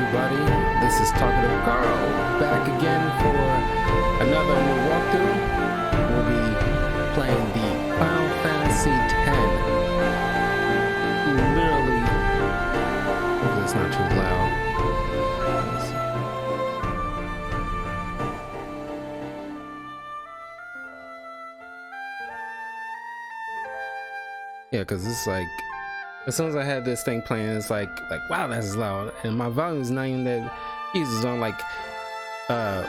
everybody, this is Talkative Carl, back again for another new walkthrough. We'll be playing the Final Fantasy X. Literally, hopefully it's not too loud. Yeah, because it's like, as soon as I had this thing playing, it's like wow, that's loud, and my volume is not even that. Jesus, on like well,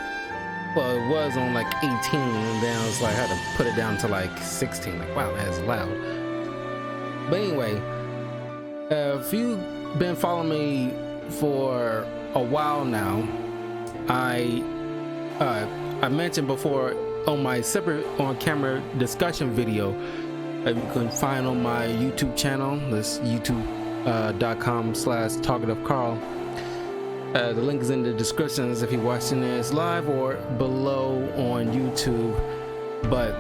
it was on like 18, and then I was like, I had to put it down to like 16. Like, wow, that's loud. But anyway, if you've been following me for a while now, I mentioned before on my separate on-camera discussion video that you can find on my YouTube channel. This youtube.com/talkativecarl. The link is in the descriptions if you're watching this live or below on YouTube. But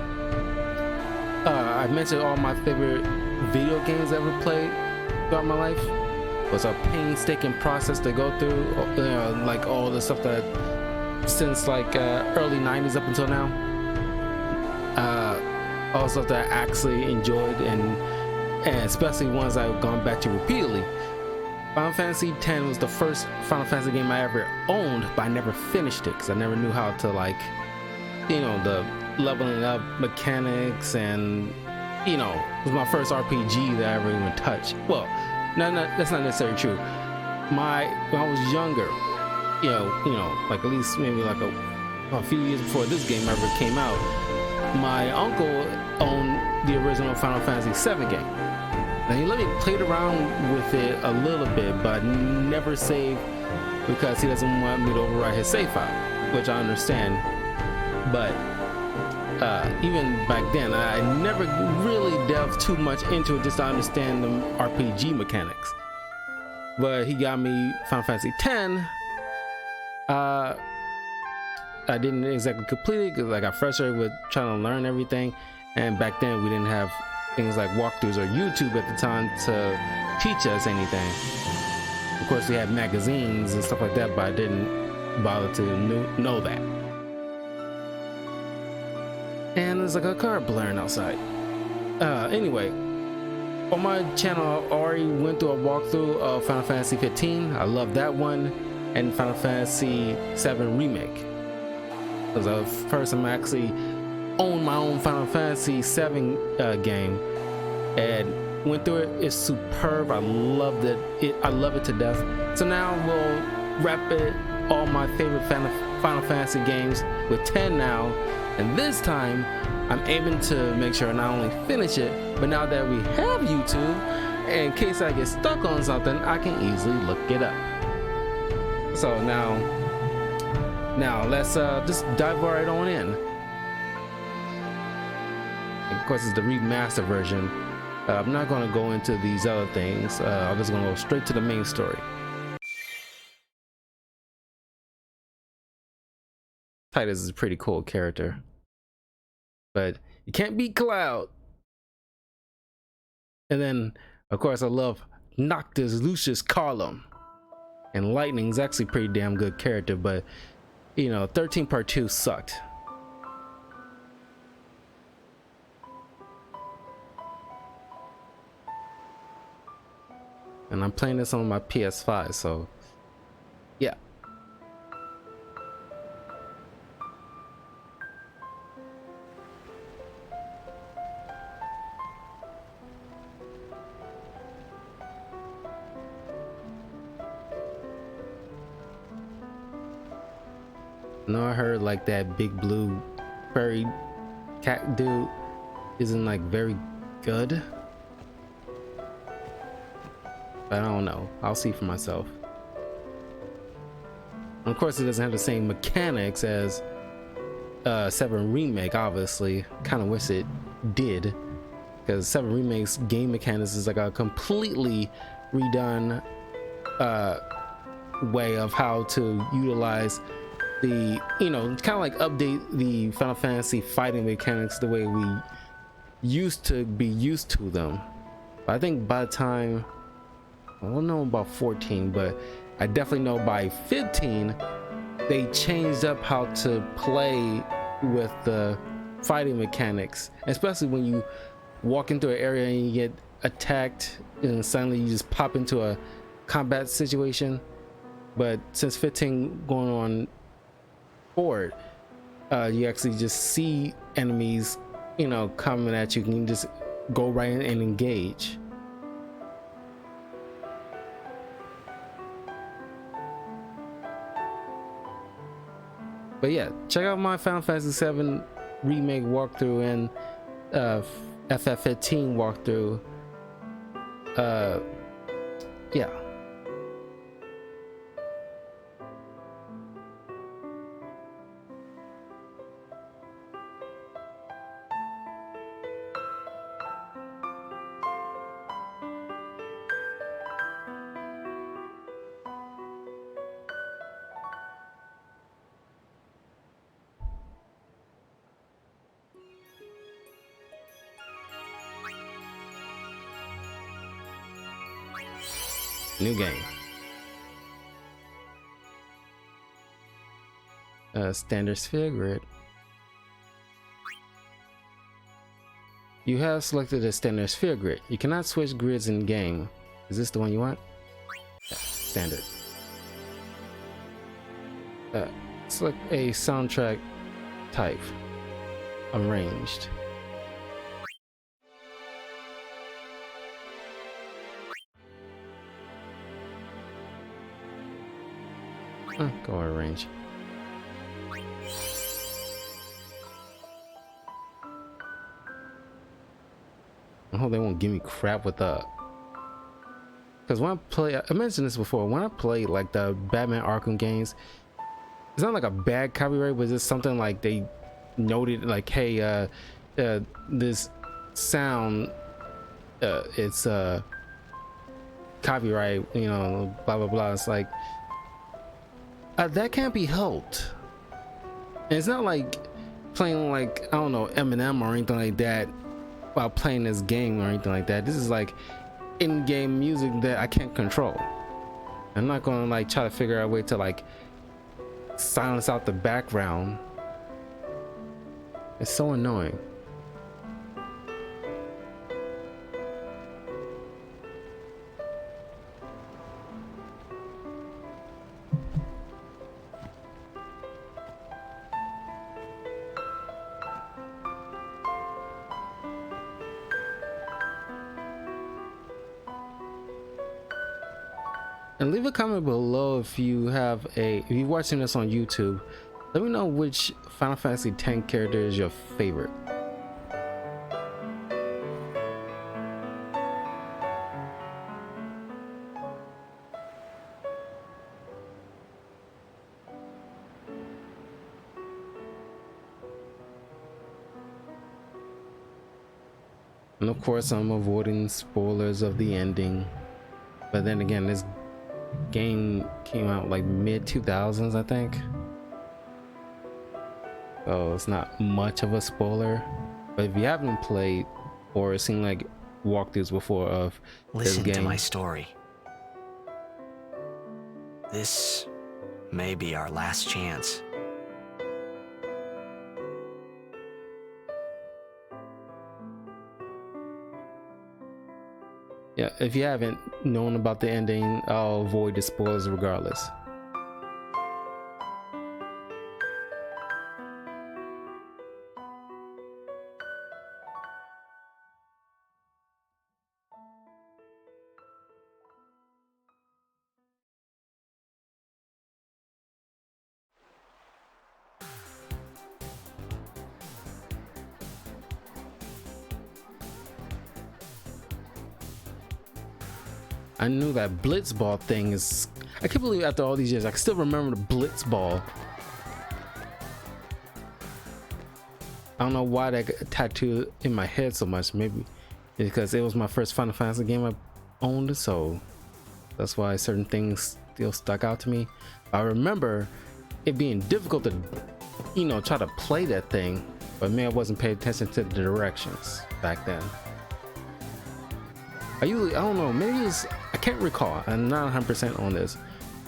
I mentioned all my favorite video games I ever played throughout my life. It was a painstaking process to go through, like all the stuff that since like early 90s up until now. All stuff that I actually enjoyed, and especially ones I've gone back to repeatedly. Final Fantasy X was the first Final Fantasy game I ever owned, but I never finished it because I never knew how to, like, the leveling up mechanics, and it was my first RPG that I ever even touched. Well, no, that's not necessarily true. When I was younger, like at least maybe like a few years before this game ever came out, my uncle owned the original Final Fantasy VII game. Now he let me play around with it a little bit, but never saved because he doesn't want me to overwrite his save file, which I understand. But even back then, I never really delved too much into it just to understand the RPG mechanics. But he got me Final Fantasy X. I didn't exactly complete it because I got frustrated with trying to learn everything, and back then we didn't have things like walkthroughs or YouTube at the time to teach us anything. Of course, we had magazines and stuff like that, but I didn't bother to know that. And there's like a car blaring outside. Anyway, on my channel I already went through a walkthrough of Final Fantasy 15. I love that one, and Final Fantasy 7 Remake. Because the first time I actually owned my own Final Fantasy 7 game and went through it. It's superb. I loved it. I love it to death. So now we'll wrap it all my favorite Final Fantasy games with 10 now, and this time I'm aiming to make sure I not only finish it, but now that we have YouTube, in case I get stuck on something, I can easily look it up. So now let's just dive right on in. Of course, it's the remastered version. I'm not going to go into these other things. I'm just going to go straight to the main story. Titus is a pretty cool character, but you can't beat Cloud. And then, of course, I love Noctis Lucius Carlum. And Lightning's actually a pretty damn good character, but 13 Part 2 sucked. And I'm playing this on my PS5, so yeah. No, I heard like that big blue furry cat dude isn't like very good. But I don't know. I'll see for myself. And of course, it doesn't have the same mechanics as 7 Remake, obviously. Kind of wish it did, because 7 Remake's game mechanics is like a completely redone way of how to utilize the, kind of like update the Final Fantasy fighting mechanics the way we used to be used to them. But I think by the time I don't know about 14, but I definitely know by 15 they changed up how to play with the fighting mechanics, especially when you walk into an area and you get attacked and suddenly you just pop into a combat situation. But since 15 going on forward, you actually just see enemies, you know, coming at you, and you just go right in and engage. But yeah, check out my Final Fantasy VII remake walkthrough and FF15 walkthrough. Yeah. New game. Standard sphere grid. You have selected a standard sphere grid. You cannot switch grids in game. Is this the one you want? Yeah, standard. Select a soundtrack type. Arranged. Go arrange. I hope they won't give me crap with that. Because when I play, I mentioned this before, when I play like the Batman Arkham games, it's not like a bad copyright, but it's something like they noted like, hey, this sound, it's copyright, you know, blah blah blah. It's like that can't be helped. And it's not like playing like, I don't know, Eminem or anything like that while playing this game or anything like that. This is like in-game music that I can't control. I'm not gonna like try to figure out a way to like silence out the background. It's so annoying. And leave a comment below if you're watching this on YouTube. Let me know which Final Fantasy X character is your favorite. And of course, I'm avoiding spoilers of the ending. But then again, this game came out like mid 2000s, I think. So it's not much of a spoiler. But if you haven't played or seen like walkthroughs before of this game, listen to my story. This may be our last chance. yeah, if you haven't known about the ending, I'll avoid the spoilers regardless. I knew that Blitzball thing is... I can't believe after all these years, I can still remember the Blitzball. I don't know why that got tattooed in my head so much. Maybe because it was my first Final Fantasy game I owned, so that's why certain things still stuck out to me. I remember it being difficult to, you know, try to play that thing, but maybe I wasn't paying attention to the directions back then. I don't know, maybe it's, I can't recall. I'm not 100% on this,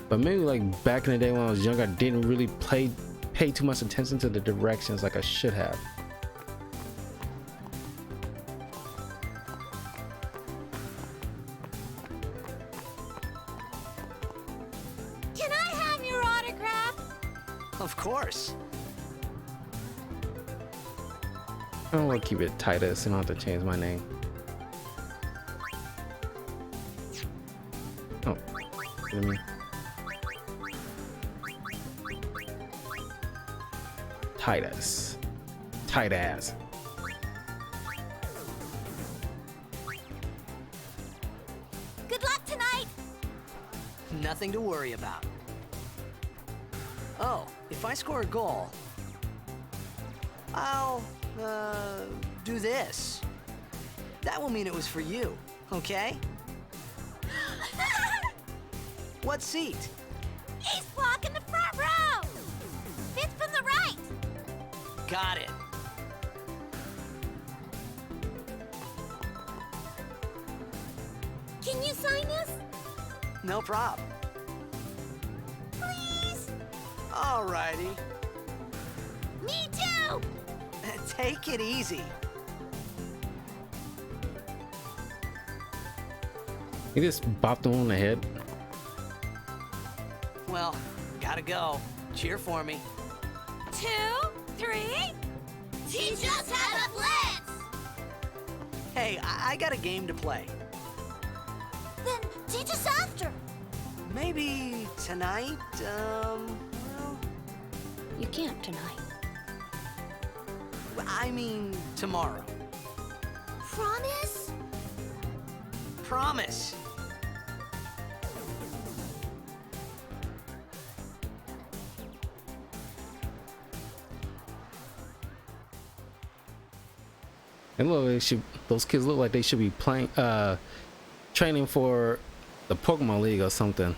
but maybe like back in the day when I was younger, I didn't really pay too much attention to the directions like I should have. Can I have your autograph? Of course. I don't want to keep it Titus and I don't have to change my name. Oh, what do you mean? Titus. Tight ass. Good luck tonight. Nothing to worry about. Oh, if I score a goal, I'll, do this. That will mean it was for you, okay? What seat? Ace block in the front row. Fifth from the right. Got it. Can you sign this? No prob. Please? Alrighty. Me too. Take it easy. You just bopped him on the head. Well, gotta go. Cheer for me. 2, 3. Teach us how to blitz. Hey, I got a game to play. Then teach us after. Maybe tonight, well, You can't tonight. I mean tomorrow. Promise? Promise. And look, those kids look like they should be playing, training for the Pokemon League or something.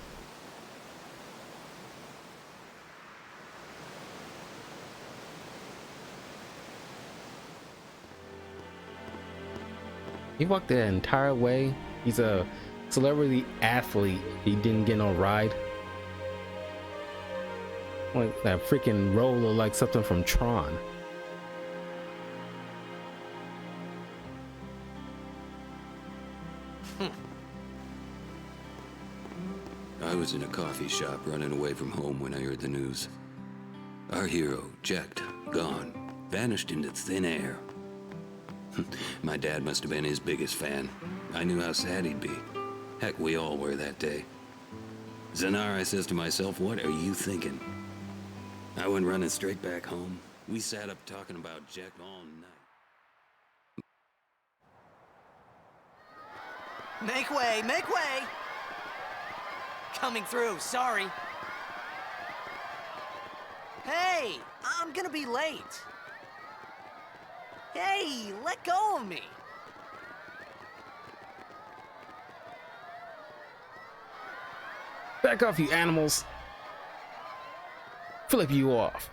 He walked the entire way. He's a celebrity athlete. He didn't get no ride. Like that freaking roller, like something from Tron. I was in a coffee shop running away from home when I heard the news. Our hero, checked, gone, vanished into thin air. My dad must have been his biggest fan. I knew how sad he'd be. Heck, we all were that day. Zanar, I says to myself, what are you thinking? I went running straight back home. We sat up talking about Jack all night. Make way, make way! Coming through, sorry. Hey, I'm gonna be late. Hey, let go of me. Back off, you animals. Flip you off.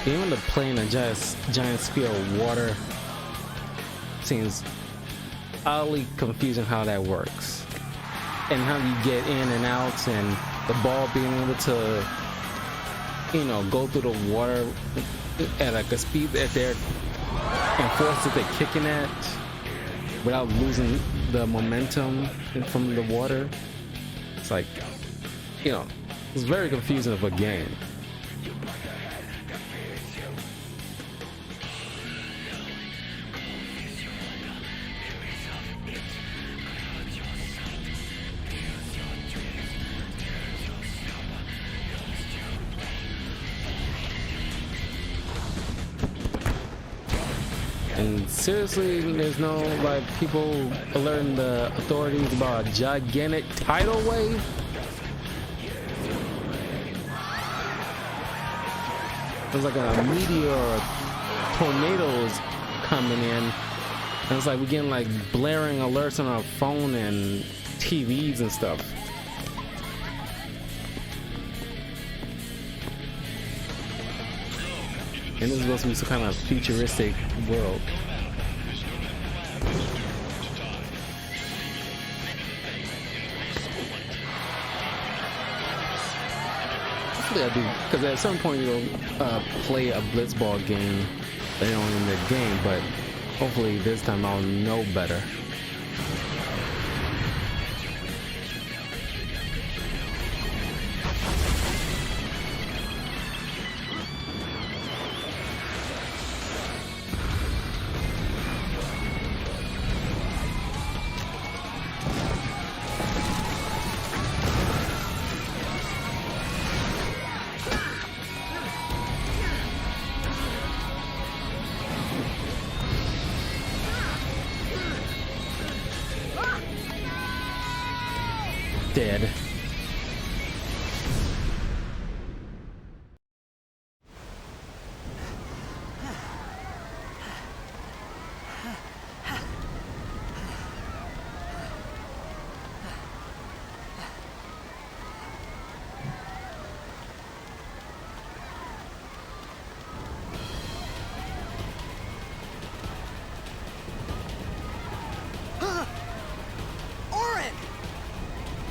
Even to play in a giant sphere of water seems oddly confusing how that works, and how you get in and out, and the ball being able to, you know, go through the water at like a speed that they're enforced that they're kicking at without losing the momentum from the water. It's like, you know, it's very confusing of a game. And seriously, there's no like people alerting the authorities about a gigantic tidal wave. there's like a meteor or tornadoes coming in, and it's like we're getting like blaring alerts on our phone and TVs and stuff. And this is supposed to be some kind of futuristic world. Hopefully I do, because at some point you'll play a blitzball game later on in the game, but hopefully this time I'll know better. Dead.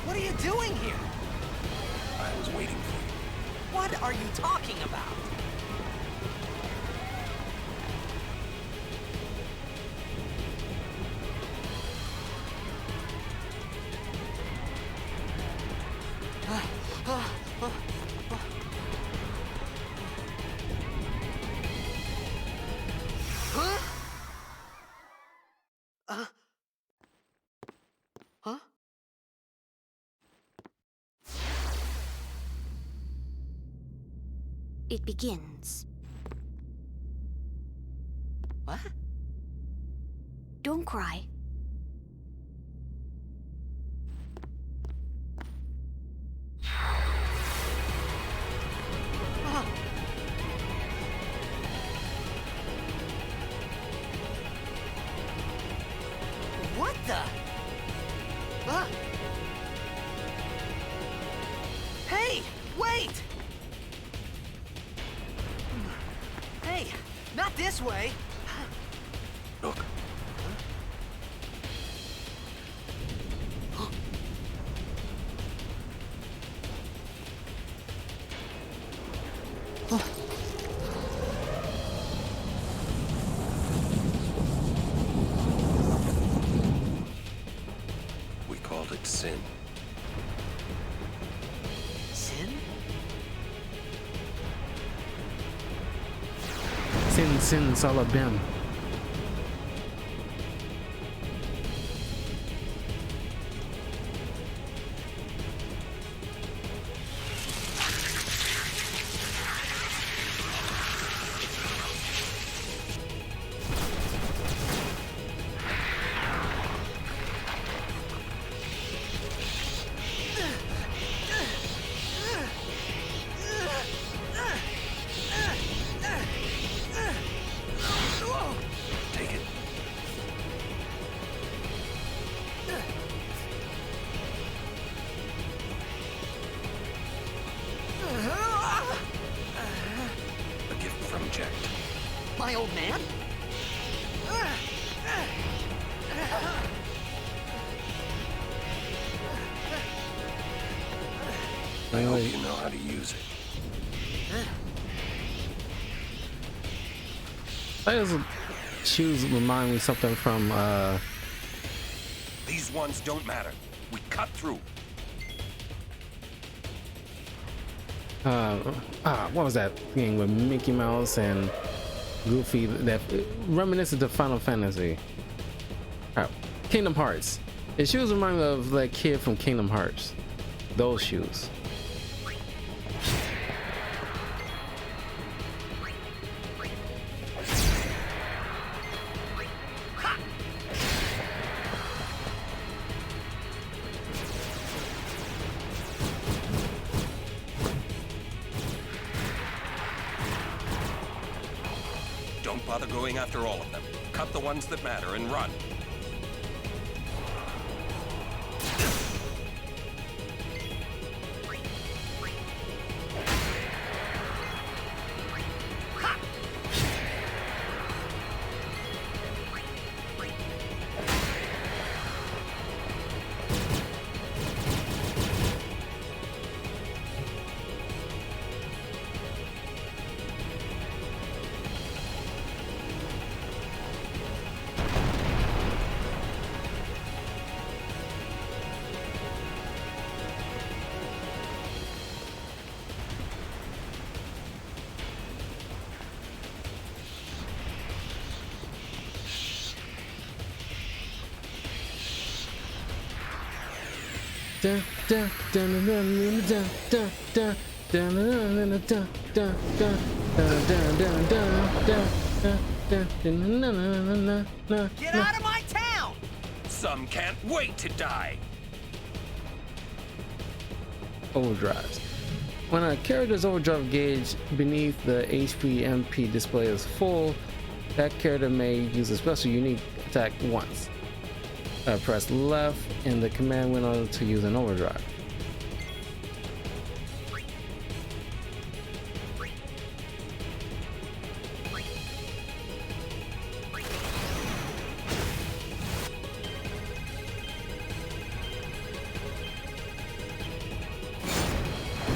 What are you doing here? I was waiting for you. What are you talking about? Huh? It begins. What? Don't cry. What the? Huh? Hey, wait! Hey, not this way. Look. We called it sin. Sin? Sin Salabim. Take it. A gift from Jack. My old man? I hope you know how to use it. Those shoes remind me of something from These ones don't matter. We cut through. what was that thing with Mickey Mouse and Goofy that reminiscent of Final Fantasy? Kingdom Hearts. His shoes remind me of that kid from Kingdom Hearts. Those shoes. Don't bother going after all of them. Cut the ones that matter and run. Get out of my town! Some can't wait to die. Overdrives. When a character's overdrive gauge beneath the HP MP display is full, that character may use a special unique attack once. Press left in the command window to use an overdrive.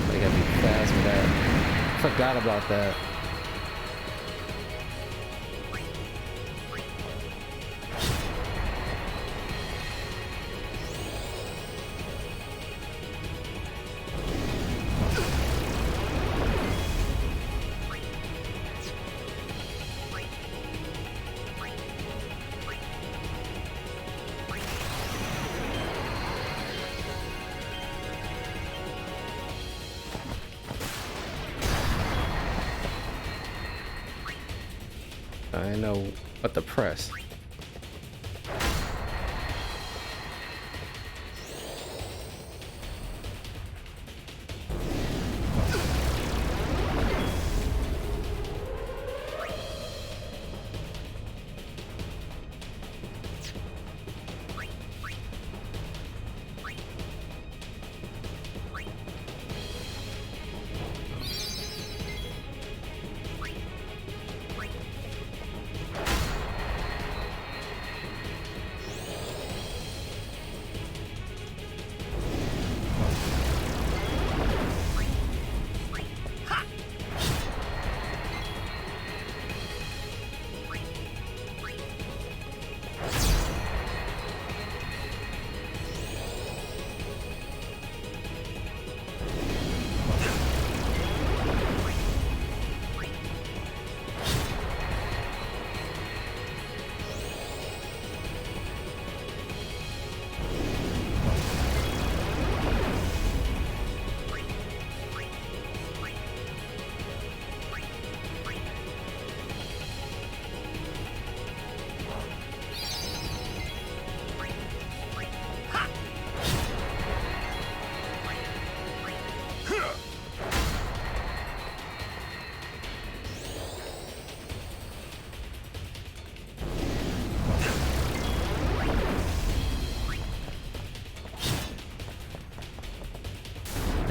They gotta be fast with that. Forgot about that. I know what to press.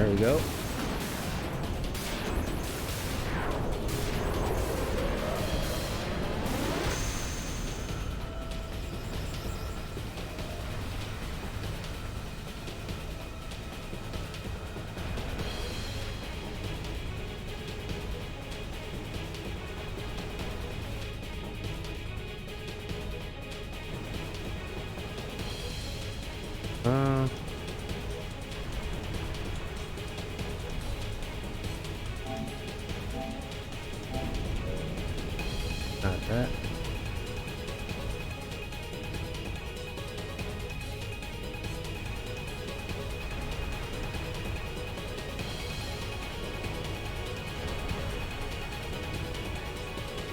There we go. Not that.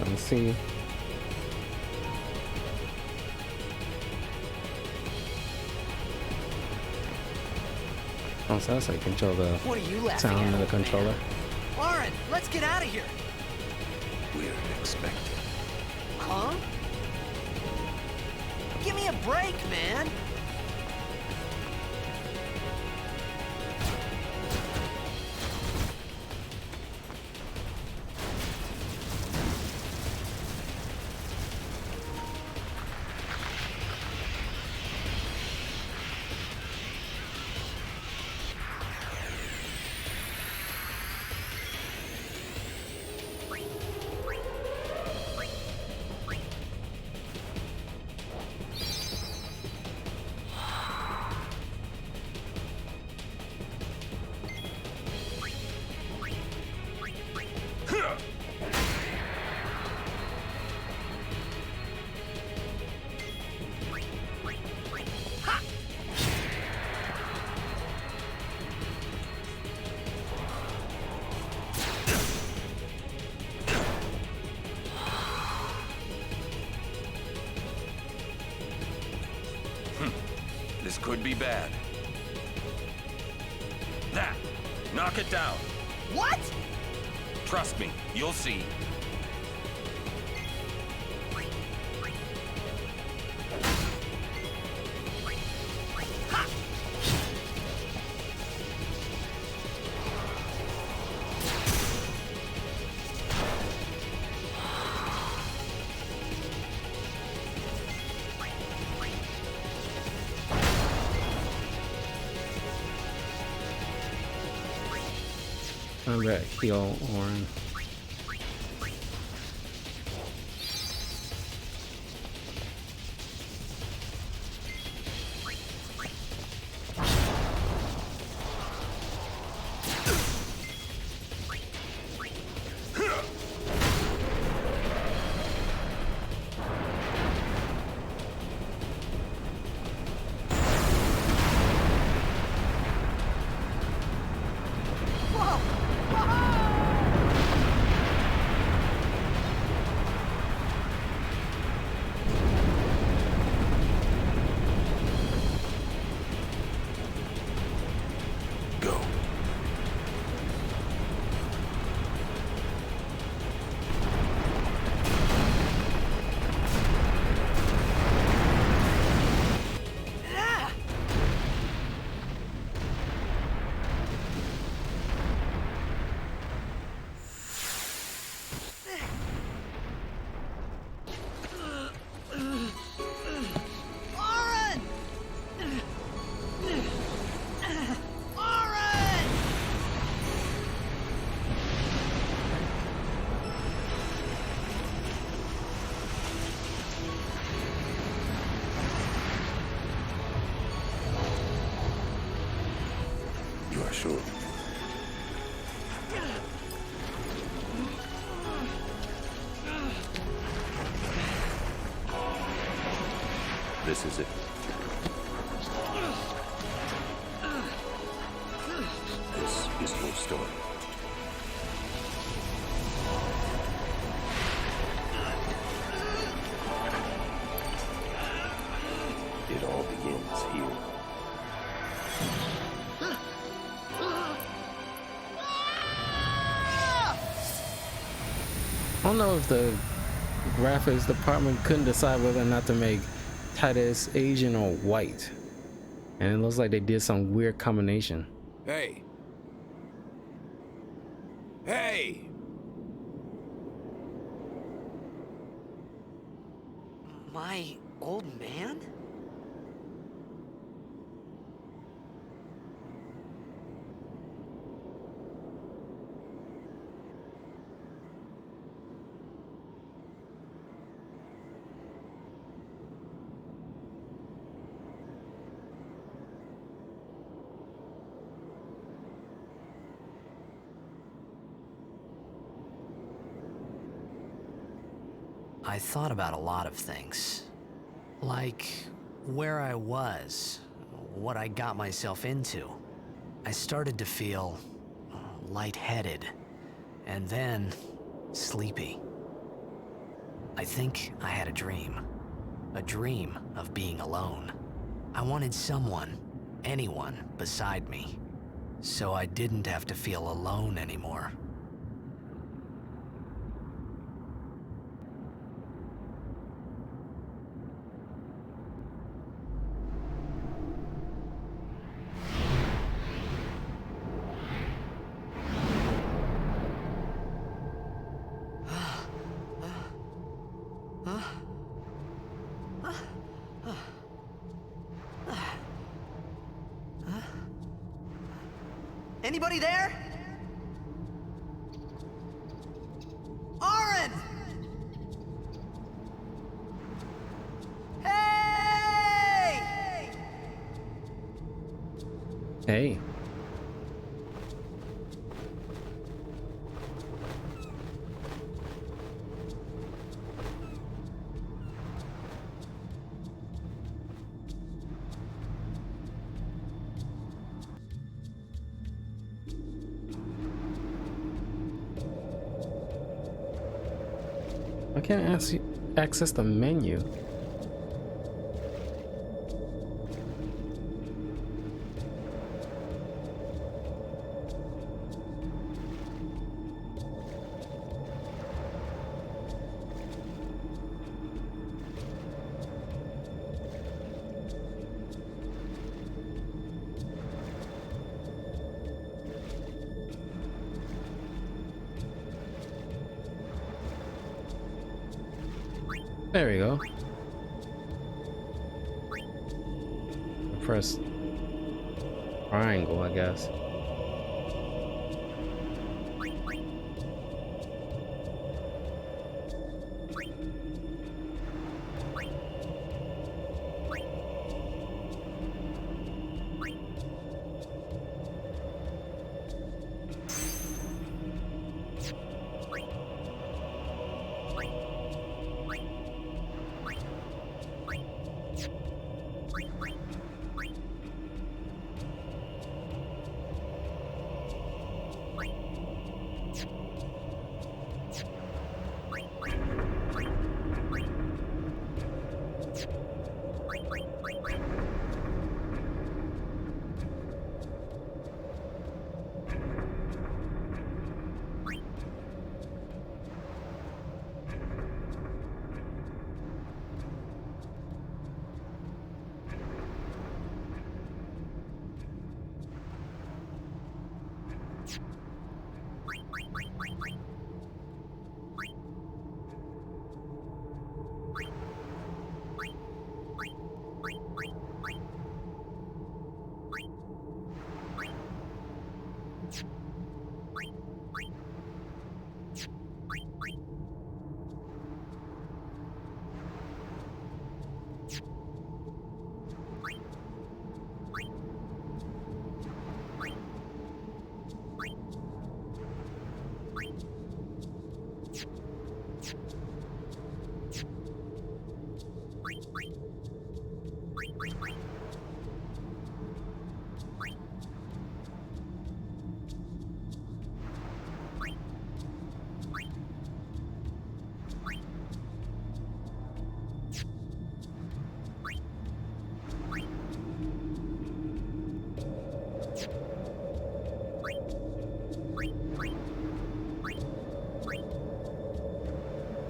Let's see. Oh, so that's how you control the What are you laughing sound at, of the old controller. man? Lauren, let's get out of here. We're expected. Huh? Give me a break, man. This could be bad. That! Knock it down. What? Trust me, you'll see. I'm gonna heal Orin. Go. Orin! Orin! You are sure? This is it. This is your story. It all begins here. I don't know if the graphics department couldn't decide whether or not to make Titus Asian or white, and it looks like they did some weird combination. Hey! Hey! My old man? I thought about a lot of things. Like where I was, what I got myself into. I started to feel lightheaded, and then sleepy. I think I had a dream of being alone. I wanted someone, anyone beside me, so I didn't have to feel alone anymore. Anybody there? Aaron! Hey! Hey. I can't access the menu. There we go. Press triangle, I guess.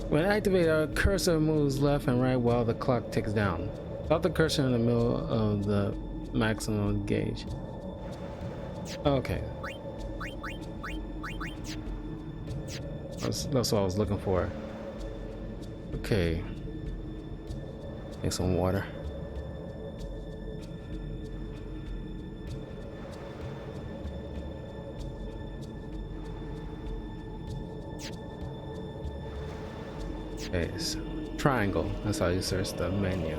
When activated, our cursor moves left and right while the clock ticks down. Drop the cursor in the middle of the maximum gauge. Okay. That's what I was looking for. Okay. Get some water. Okay, so triangle. That's how you search the menu.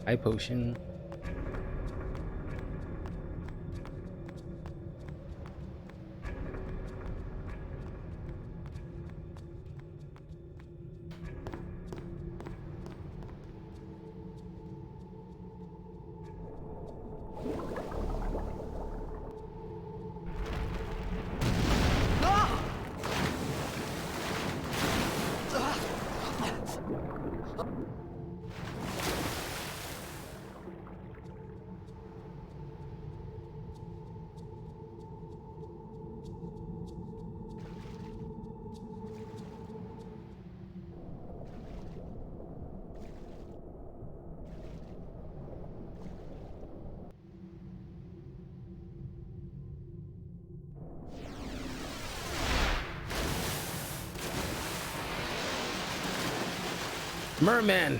Eye potion. Merman.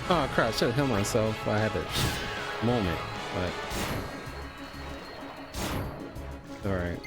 Oh crap, I should have killed myself if I had a moment, but alright.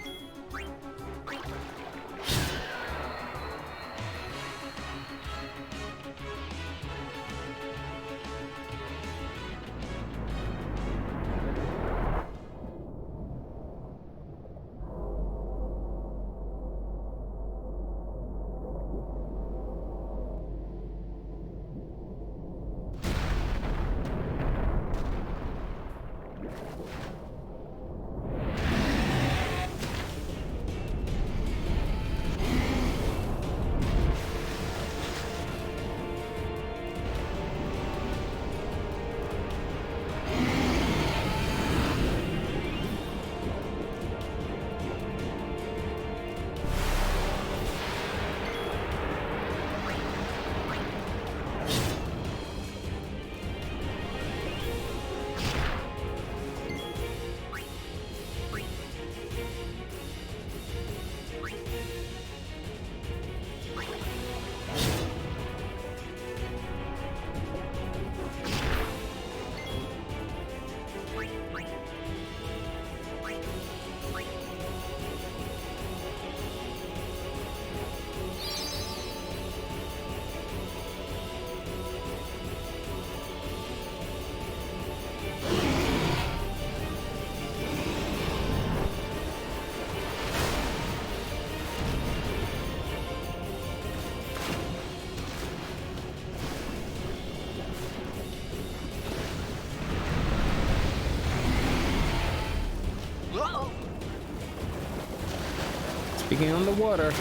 Speaking on the water.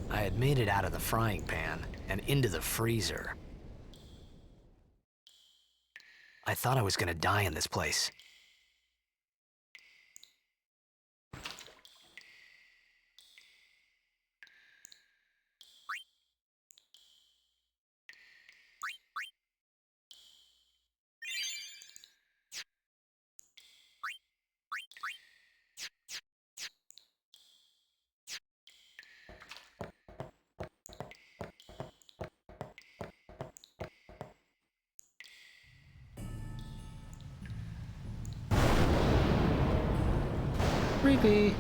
I had made it out of the frying pan and into the freezer. I thought I was gonna die in this place. Creepy.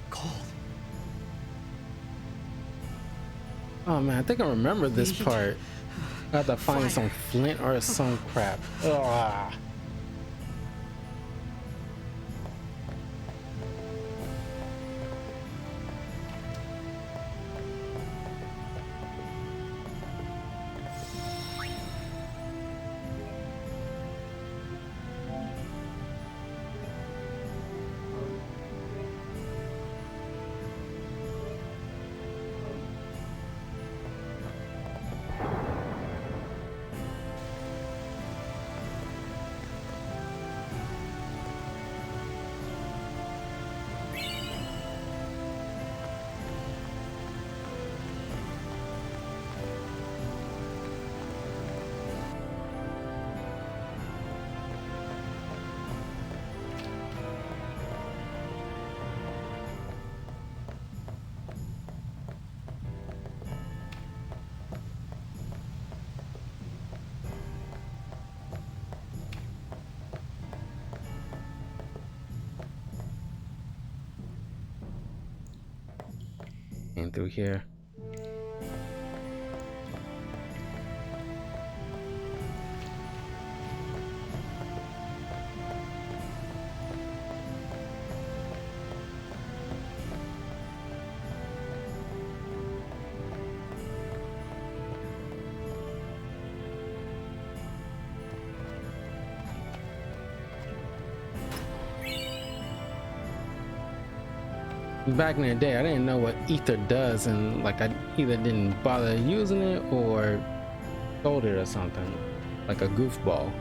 Cold. Oh man, I think I remember this part. I have to find Fire. some flint or some crap. Ugh. And through here. Back in the day, I didn't know what ether does, and like I either didn't bother using it or sold it or something, like a goofball.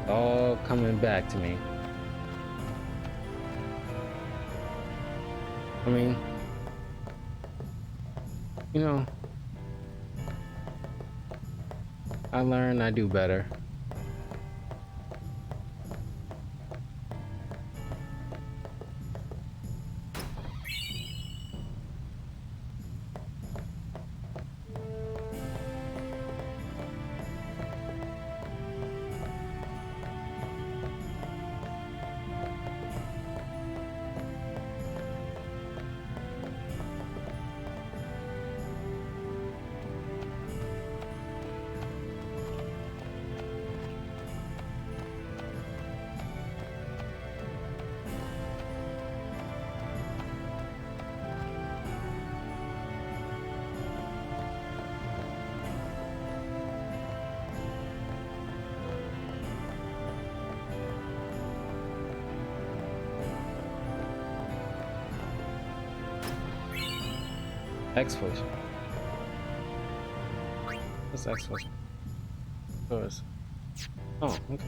All coming back to me. I mean, you know, I learn, I do better. X-Force. What's X-Force? Force. Oh, okay.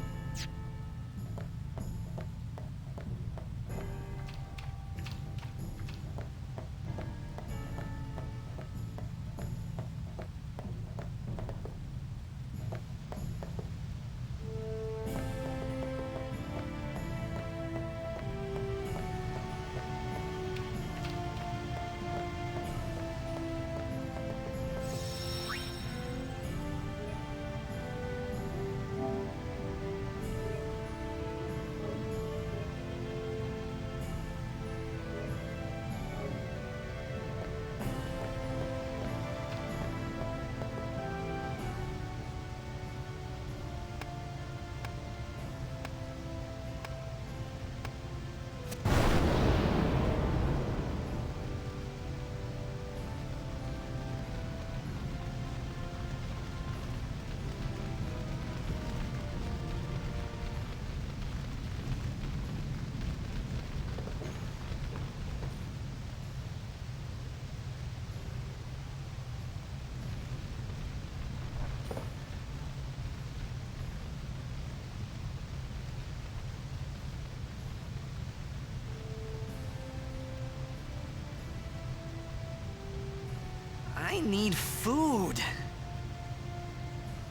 I need food.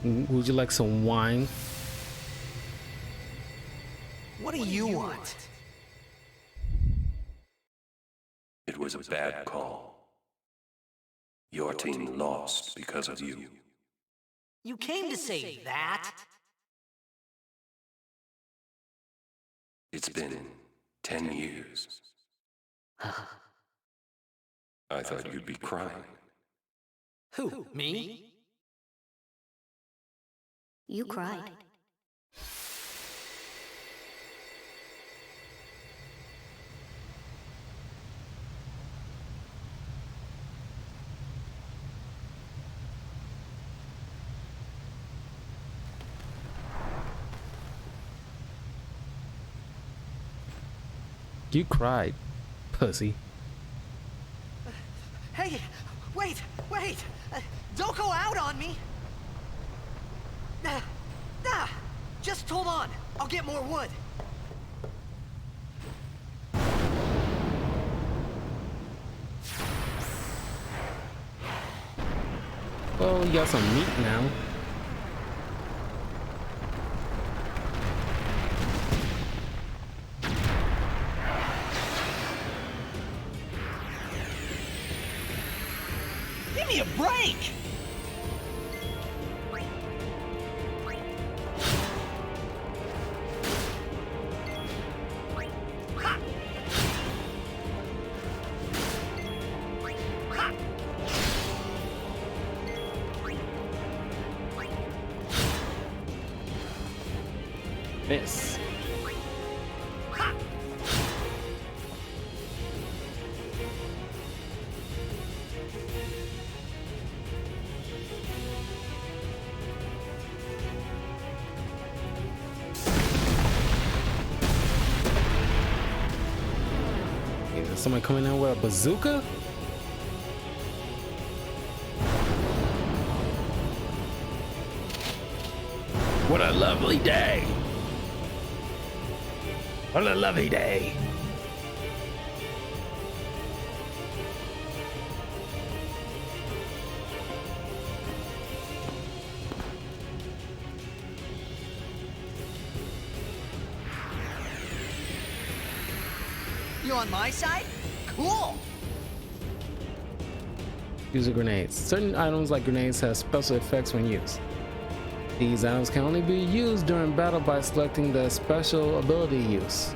Would you like some wine? What do you want? It was a bad call. Your team lost because of you. You came to say that? It's been 10 years. I thought you'd be crying. Who, me? You cried. You cried, pussy. Hey, wait! Don't go out on me! Just hold on. I'll get more wood. Well, you got some meat now. Give me a break! Miss. Is there someone coming in with a bazooka? What a lovely day! What a lovely day! You on my side? Cool. User grenades. Certain items like grenades have special effects when used. These items can only be used during battle by selecting the special ability use.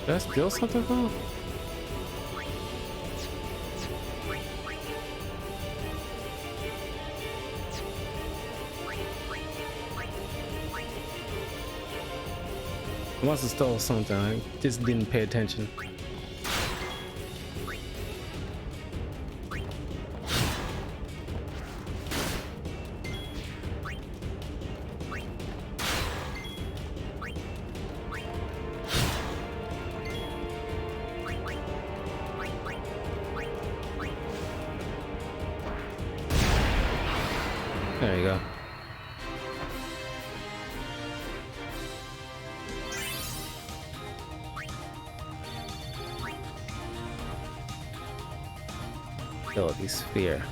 Did I steal something from him? I must have stole something. I just didn't pay attention. There you go. Ability sphere.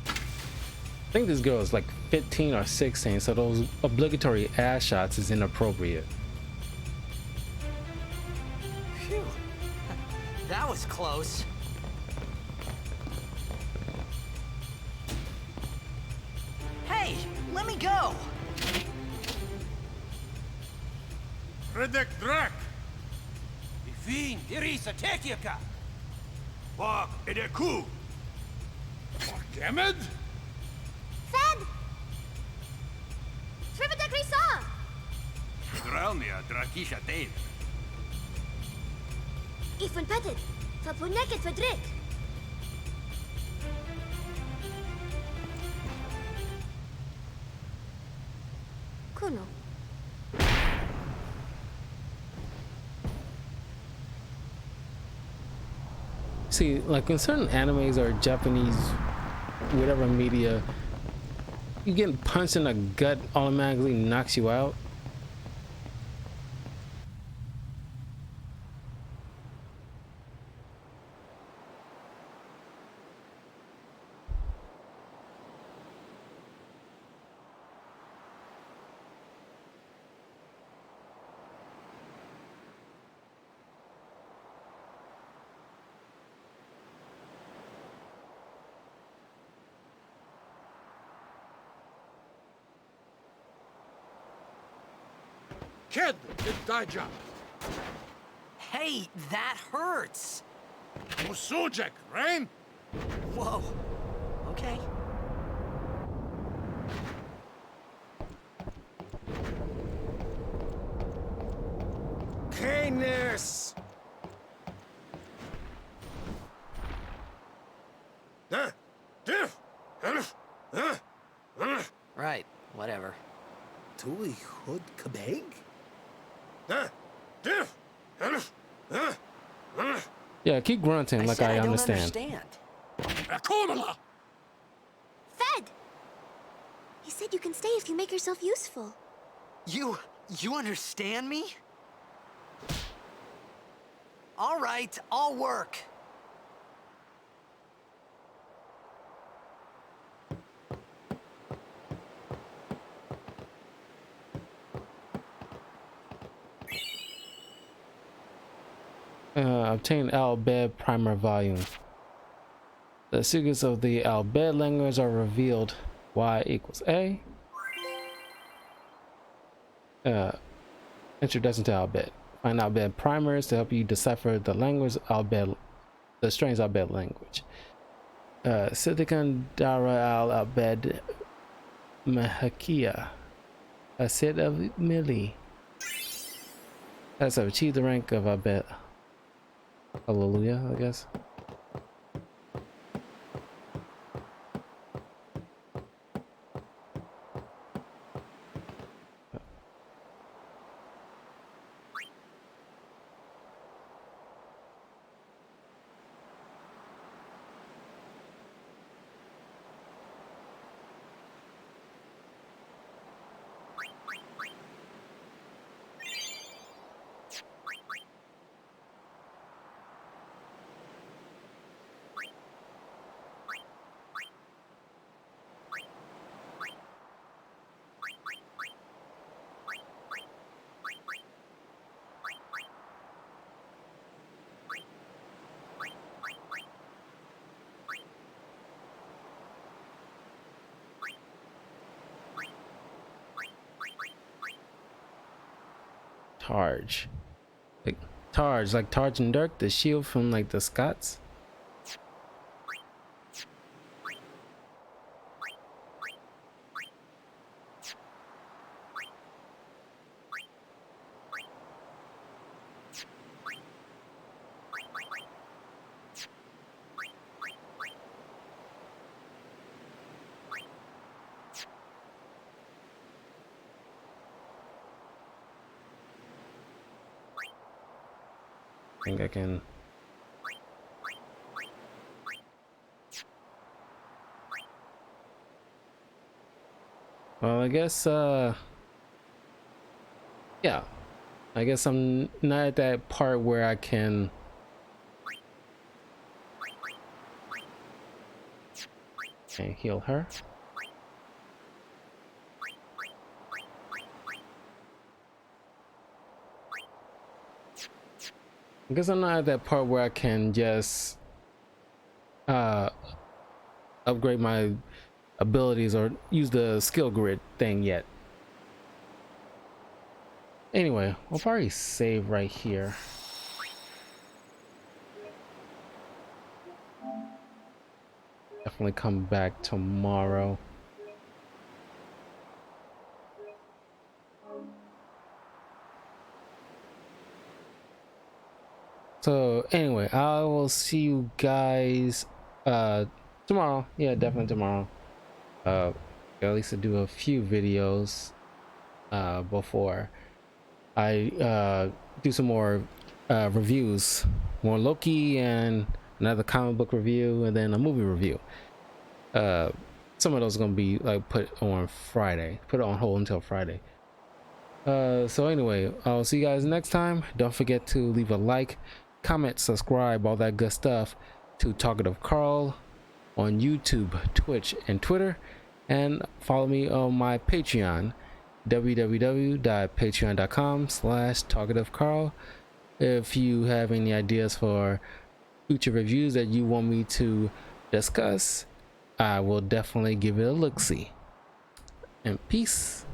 I think this girl is like 15 or 16, so those obligatory ass shots is inappropriate. Phew. That was close. Hey, let me go. Redek Drak! Ifin, Irisa Tekiaka! Wag Edeku! Gemed? Fed! Trivida Grisa! Dralnia Drakisha Dave. Ifun Petit, Fapuneket Fedrik. Kuno. See, like in certain animes or Japanese, whatever media, you getting punched in the gut automatically knocks you out. Kid, it Daija. Hey, that hurts. Musujek, Rain? Whoa. Okay. Canis! Right, whatever. Tui Hood Kabeg? Yeah, keep grunting like said I don't understand. Akomala! Fed! He said you can stay if you make yourself useful. You understand me? All right, I'll work. Obtain Al-Bed primer volume. The secrets of the Al-Bed language are revealed. Y equals A. Introduction to Al-Bed. Find Al-Bed primers to help you decipher the language Al-Bed, the strange Al-Bed language. Sidikan Dara Al-Bed Mahakia. A set of Mili. Has achieved the rank of Al-Bed. Hallelujah, I guess. Targe. Like Targe, like Targe and Dirk, the shield from like the Scots. I think I can. Well, I guess yeah, I guess I'm not at that part where I can heal her. I guess I'm not at that part where I can just upgrade my abilities or use the skill grid thing yet. Anyway, we'll probably save right here. Definitely come back tomorrow. So anyway, I will see you guys tomorrow. Yeah, definitely tomorrow. At least to do a few videos before I do some more reviews, more Loki and another comic book review, and then a movie review. Some of those are gonna be like put on Friday, put it on hold until Friday. So anyway, I'll see you guys next time. Don't forget to leave a like, comment, subscribe, all that good stuff to Talkative Carl on YouTube, Twitch, and Twitter, and follow me on my Patreon, www.patreon.com/talkativecarl. If you have any ideas for future reviews that you want me to discuss, I will definitely give it a look-see. And peace.